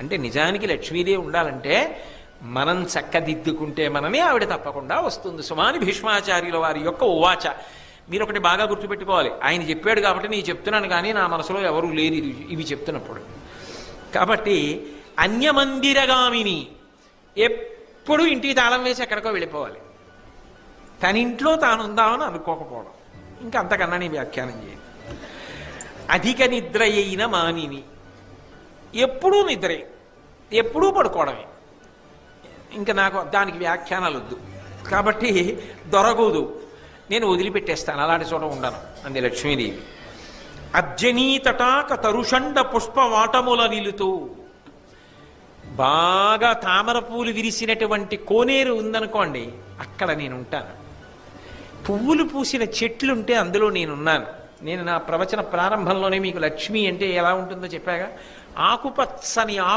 అంటే నిజానికి లక్ష్మీదేవి ఉండాలంటే మనం చక్కదిద్దుకుంటే మనమే ఆవిడ తప్పకుండా వస్తుంది. సుమాని భీష్మాచార్యుల వారి యొక్క ఉవాచ. మీరు ఒకటి బాగా గుర్తుపెట్టుకోవాలి, ఆయన చెప్పాడు కాబట్టి నేను చెప్తున్నాను, కానీ నా మనసులో ఎవరూ లేరు ఇవి చెప్తున్నప్పుడు. కాబట్టి అన్యమందిరగామిని, ఎప్పుడు ఇంటికి తాళం వేసి ఎక్కడికో వెళ్ళిపోవాలి, తన ఇంట్లో తాను ఉందామని అనుకోకపోవడం. ఇంకా అంతకన్నా నీ వ్యాఖ్యానం చేయాలి. అధిక నిద్ర అయిన మానిని, ఎప్పుడూ నిద్రే, ఎప్పుడూ పడుకోవడమే. ఇంకా నాకు దానికి వ్యాఖ్యానాలు వద్దు, కాబట్టి దొరకదు, నేను వదిలిపెట్టేస్తాను, అలాంటి చోట ఉండను అంది లక్ష్మీదేవి. అర్జనీ తటాక తరుషండ పుష్పవాటముల నిలుతూ, బాగా తామర పూలు విరిసినటువంటి కోనేరు ఉందనుకోండి, అక్కడ నేను ఉంటాను. పువ్వులు పూసిన చెట్లుంటే అందులో నేనున్నాను. నేను నా ప్రవచన ప్రారంభంలోనే మీకు లక్ష్మి అంటే ఎలా ఉంటుందో చెప్పాగా, ఆకుపచ్చని